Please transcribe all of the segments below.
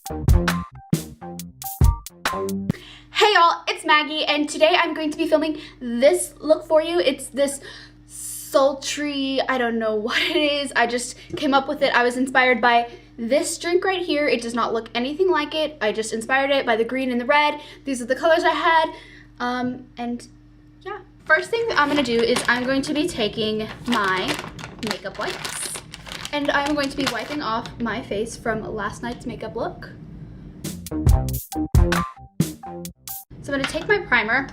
Hey y'all, it's Maggie, and today I'm going to be filming this look for you. It's this sultry, I don't know what it is. I just came up with it. I was inspired by this drink right here. It does not look anything like it. I just inspired it by the green and the red. These are the colors I had. And yeah. First thing I'm gonna do is I'm going to be taking my makeup wipes, and I'm going to be wiping off my face from last night's makeup look. So I'm going to take my primer,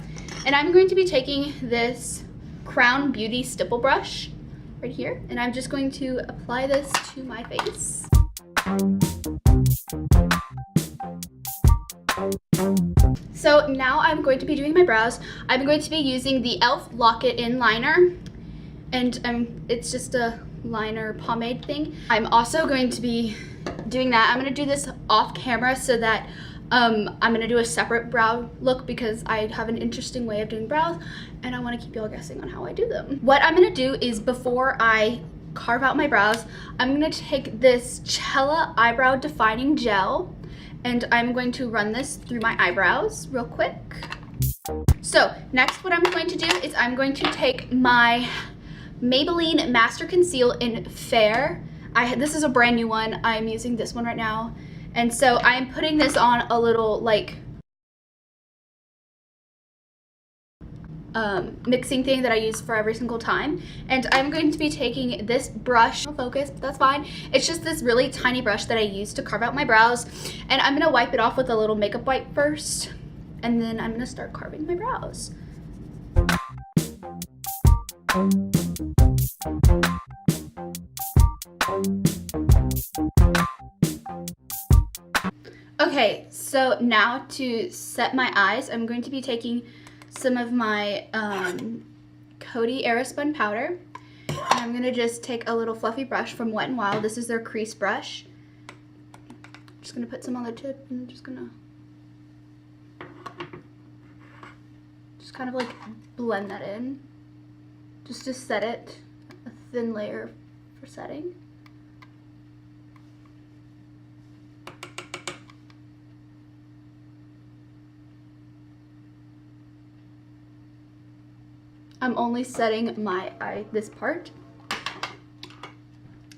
and I'm going to be taking this Crown Beauty stipple brush right here, and I'm just going to apply this to my face. So now I'm going to be doing my brows. I'm going to be using the e.l.f. Lock It In liner, and it's just a liner pomade thing. I'm also going to be doing that. I'm going to do this off camera so that I'm gonna do a separate brow look because I have an interesting way of doing brows and I want to keep y'all guessing on how I do them. What I'm gonna do is, before I carve out my brows, I'm gonna take this Cella eyebrow defining gel and I'm going to run this through my eyebrows real quick. So next, what I'm going to do is I'm going to take my Maybelline Master Conceal in Fair. This is a brand new one. I'm using this one right now. And so I'm putting this on a little like mixing thing that I use for every single time. And I'm going to be taking this brush, no focus, but that's fine. It's just this really tiny brush that I use to carve out my brows. And I'm gonna wipe it off with a little makeup wipe first. And then I'm gonna start carving my brows. Okay, so now to set my eyes, I'm going to be taking some of my Coty Aerospun powder. And I'm going to just take a little fluffy brush from Wet n Wild. This is their crease brush. I'm just going to put some on the tip and I'm just going to kind of like blend that in. Just to set it, a thin layer for setting. I'm only setting this part.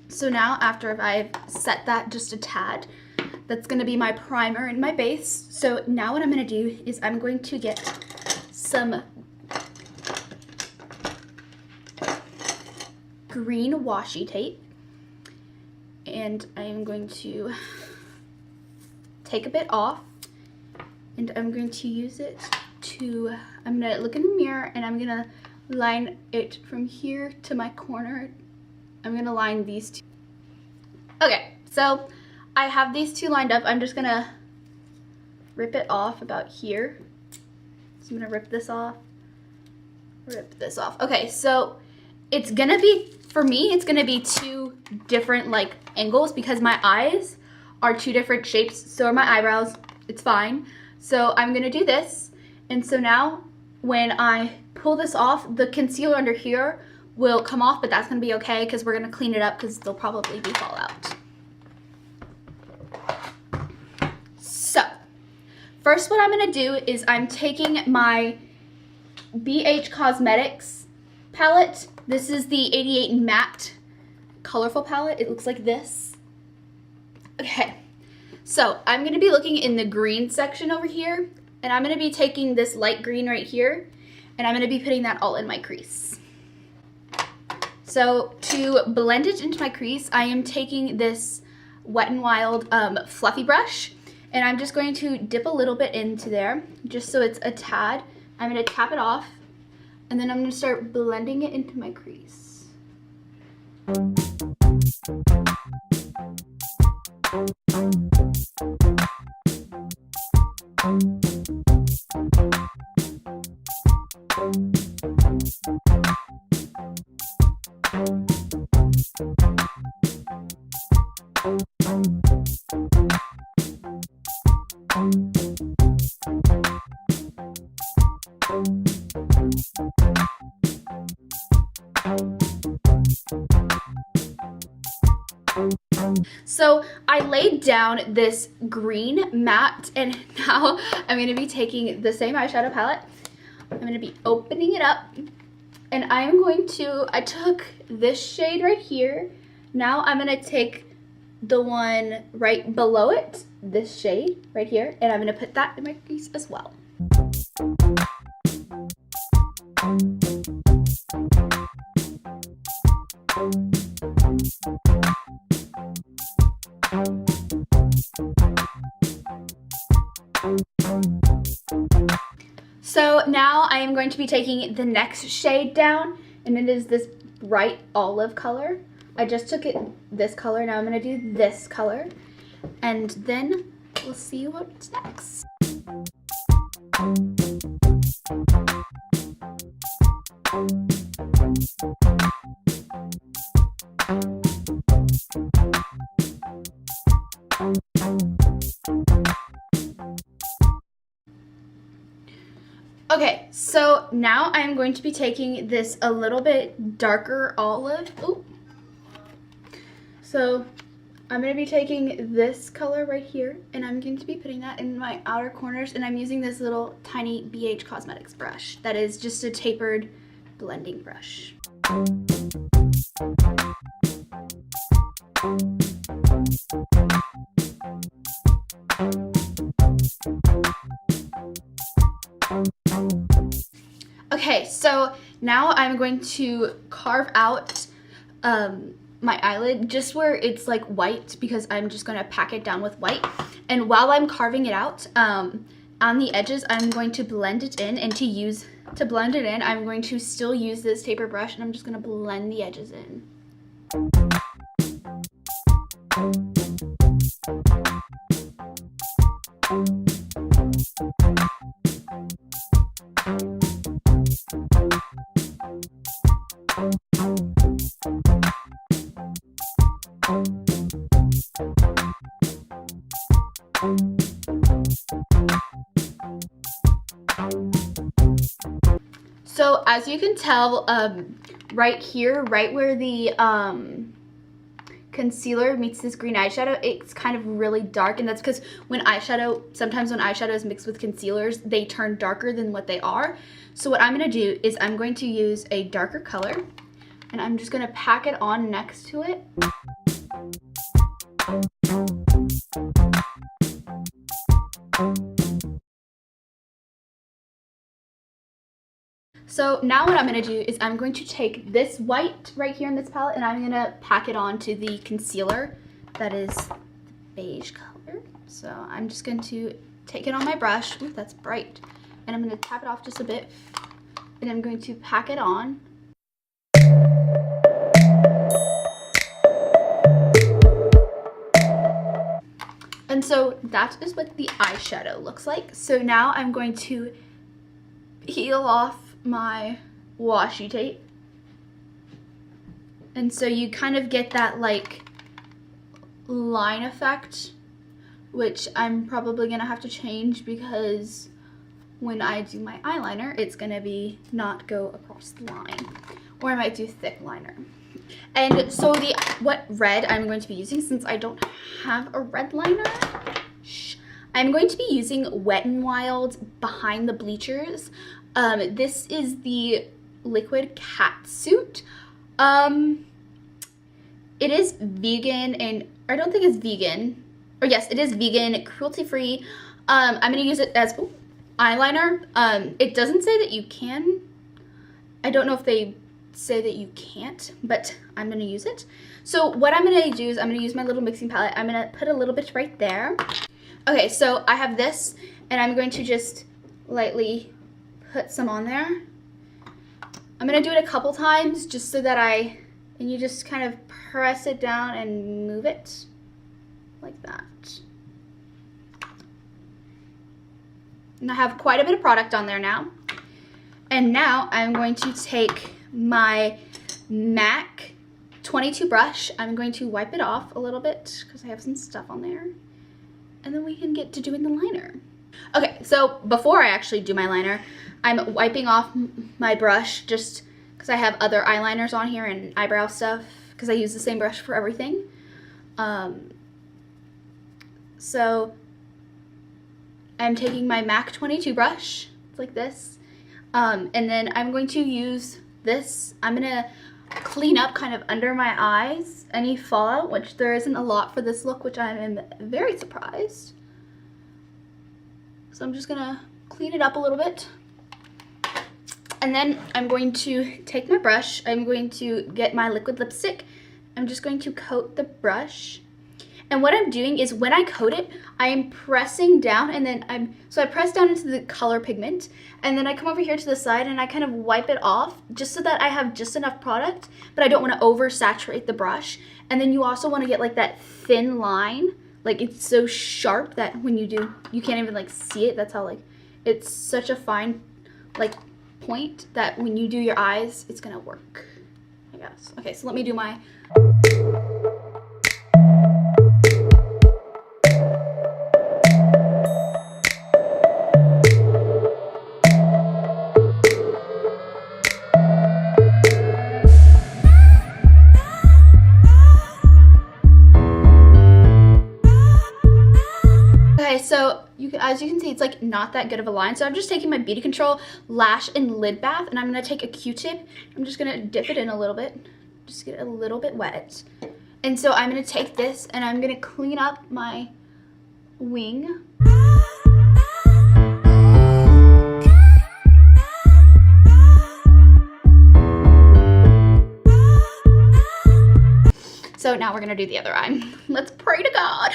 So now, after I've set that just a tad, that's gonna be my primer and my base. So now what I'm gonna do is I'm going to get some green washi tape, and I am going to take a bit off, and I'm going to use it to, I'm gonna look in the mirror and I'm gonna line it from here to my corner. I'm gonna line these two. Okay, so I have these two lined up. I'm just gonna rip it off about here. So I'm gonna rip this off, rip this off. Okay, so it's gonna be, for me, it's gonna be two different like angles because my eyes are two different shapes, so are my eyebrows. It's fine. So I'm gonna do this, and so now when I pull this off, the concealer under here will come off, but that's gonna be okay because we're gonna clean it up because there'll probably be fallout. So first, what I'm gonna do is I'm taking my BH Cosmetics palette. This is the 88 Matte Colorful palette. It looks like this. Okay, so I'm gonna be looking in the green section over here, and I'm gonna be taking this light green right here, and I'm gonna be putting that all in my crease. So to blend it into my crease, I am taking this Wet n Wild fluffy brush, and I'm just going to dip a little bit into there, just so it's a tad. I'm gonna tap it off, and then I'm gonna start blending it into my crease. So I laid laid down this green matte, and now I'm going to be taking the same eyeshadow palette. I'm going to be opening it up, and I'm going to, I took this shade right here. Now I'm going to take the one right below it, this shade right here, and I'm going to put that in my crease as well. So now I am going to be taking the next shade down, and it is this bright olive color. I just took it this color, now I'm going to do this color, and then we'll see what's next. Okay, so now I'm going to be taking this a little bit darker olive. Ooh. So I'm going to be taking this color right here, and I'm going to be putting that in my outer corners, and I'm using this little tiny BH Cosmetics brush that is just a tapered blending brush. Okay, so now I'm going to carve out my eyelid just where it's like white, because I'm just going to pack it down with white. And while I'm carving it out, on the edges, I'm going to blend it in, and to blend it in, I'm going to still use this taper brush, and I'm just going to blend the edges in. So as you can tell, right here, right where the concealer meets this green eyeshadow, it's kind of really dark, and that's because sometimes when eyeshadow is mixed with concealers, they turn darker than what they are. So what I'm going to do is I'm going to use a darker color, and I'm just going to pack it on next to it. So now what I'm going to do is I'm going to take this white right here in this palette, and I'm going to pack it on to the concealer that is the beige color. So I'm just going to take it on my brush. Ooh, that's bright. And I'm going to tap it off just a bit, and I'm going to pack it on. And so that is what the eyeshadow looks like. So now I'm going to peel off my washi tape, and so you kind of get that like line effect, which I'm probably gonna have to change, because when I do my eyeliner, it's gonna be not go across the line, or I might do thick liner. And so what red I'm going to be using, since I don't have a red liner, I'm going to be using Wet n Wild Behind the Bleachers. This is the liquid catsuit. It is vegan, and I don't think it's vegan. Or yes, it is vegan, cruelty-free. I'm gonna use it as eyeliner. It doesn't say that you can. I don't know if they say that you can't, but I'm gonna use it. So what I'm gonna do is I'm gonna use my little mixing palette. I'm gonna put a little bit right there. Okay, so I have this, and I'm going to just lightly put some on there. I'm gonna do it a couple times just so that and you just kind of press it down and move it like that. And I have quite a bit of product on there now. And now I'm going to take my MAC 22 brush. I'm going to wipe it off a little bit because I have some stuff on there. And then we can get to doing the liner. Okay, so before I actually do my liner, I'm wiping off my brush just because I have other eyeliners on here and eyebrow stuff, because I use the same brush for everything. So I'm taking my MAC 22 brush, it's like this, and then I'm going to use this. I'm gonna clean up kind of under my eyes any fallout, which there isn't a lot for this look, which I am very surprised. So I'm just gonna clean it up a little bit. And then I'm going to take my brush, I'm going to get my liquid lipstick, I'm just going to coat the brush. And what I'm doing is when I coat it, I am pressing down, and then I press down into the color pigment, and then I come over here to the side and I kind of wipe it off just so that I have just enough product, but I don't want to oversaturate the brush. And then you also want to get like that thin line, like it's so sharp that when you do, you can't even like see it. That's how like, it's such a fine like point that when you do your eyes, it's gonna work, I guess. Okay, so let me do my so as you can see, it's like not that good of a line. So I'm just taking my Beauty Control Lash and Lid Bath, and I'm gonna take a Q-tip. I'm just gonna dip it in a little bit, just get it a little bit wet. And so I'm gonna take this and I'm gonna clean up my wing. So now we're gonna do the other eye. Let's pray to God.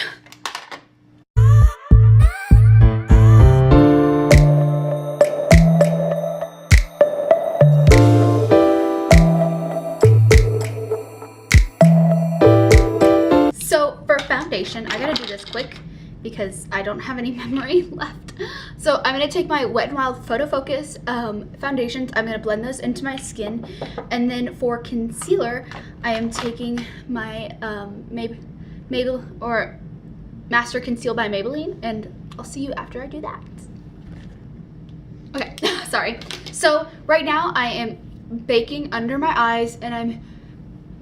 Foundation, I gotta do this quick because I don't have any memory left. So I'm gonna take my Wet n Wild Photo Focus foundations, I'm gonna blend those into my skin, and then for concealer, I am taking my Maybelline or Master Conceal by Maybelline, and I'll see you after I do that. Okay, sorry. So right now I am baking under my eyes, and I'm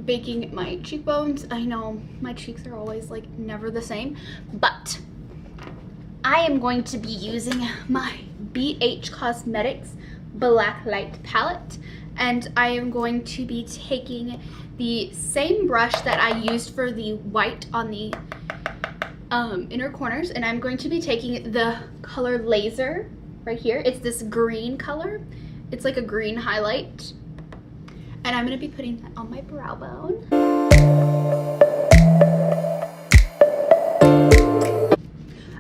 baking my cheekbones. I know my cheeks are always like never the same, but I am going to be using my BH Cosmetics Black Light palette, and I am going to be taking the same brush that I used for the white on the inner corners, and I'm going to be taking the color Laser right here. It's this green color. It's like a green highlight. And I'm gonna be putting that on my brow bone.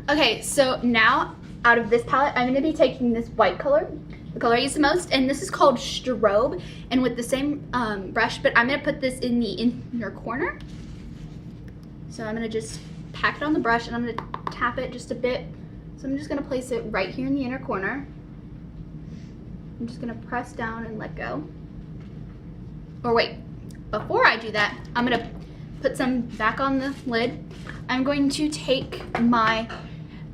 Okay, so now out of this palette, I'm gonna be taking this white color, the color I use the most, and this is called Strobe, and with the same brush, but I'm gonna put this in the inner corner. So I'm gonna just pack it on the brush, and I'm gonna tap it just a bit. So I'm just gonna place it right here in the inner corner. I'm just gonna press down and let go. Or wait, before I do that, I'm gonna put some back on the lid. I'm going to take my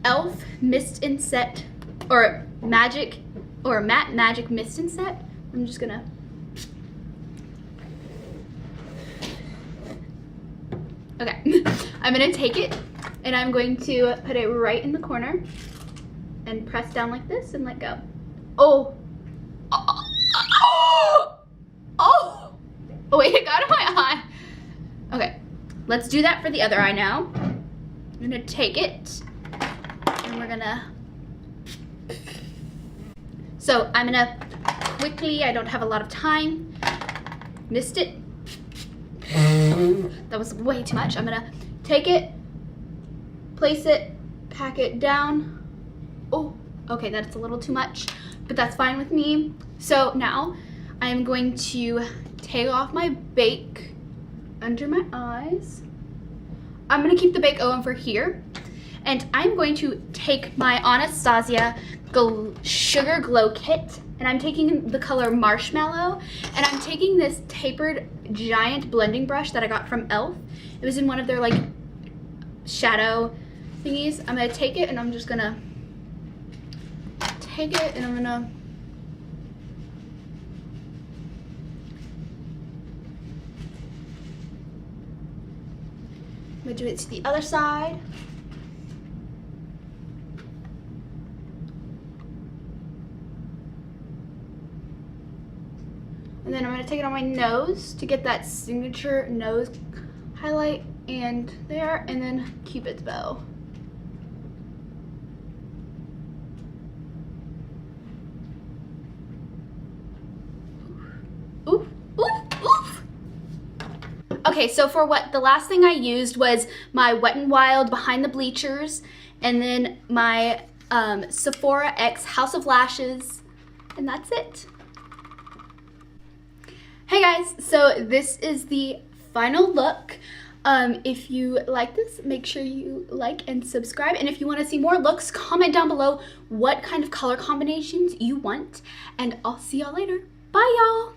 e.l.f. Mist and Set, or Magic, or Matte Magic Mist and Set. I'm just gonna, okay. I'm gonna take it, and I'm going to put it right in the corner, and press down like this, and let go. Oh, oh wait, it got in my eye. Okay, let's do that for the other eye now. I'm gonna take it, and we're gonna, so I'm gonna quickly, I don't have a lot of time, missed it. That was way too much. I'm gonna take it, place it, pack it down. Oh, okay, that's a little too much, but that's fine with me. So now I'm going to take off my bake under my eyes. I'm gonna keep the bake over here, and I'm going to take my Anastasia Sugar Glow Kit, and I'm taking the color Marshmallow, and I'm taking this tapered giant blending brush that I got from e.l.f. It was in one of their like shadow thingies. I'm gonna take it, and I'm just gonna take it, and I'm gonna do it to the other side. And then I'm gonna take it on my nose to get that signature nose highlight, and there, and then Cupid's bow. Oof, oof, oof. Okay, so for what, the last thing I used was my Wet n Wild Behind the Bleachers, and then my Sephora X House of Lashes, and that's it. Hey guys, so this is the final look. If you like this, make sure you like and subscribe, and if you want to see more looks, comment down below what kind of color combinations you want, and I'll see y'all later. Bye y'all!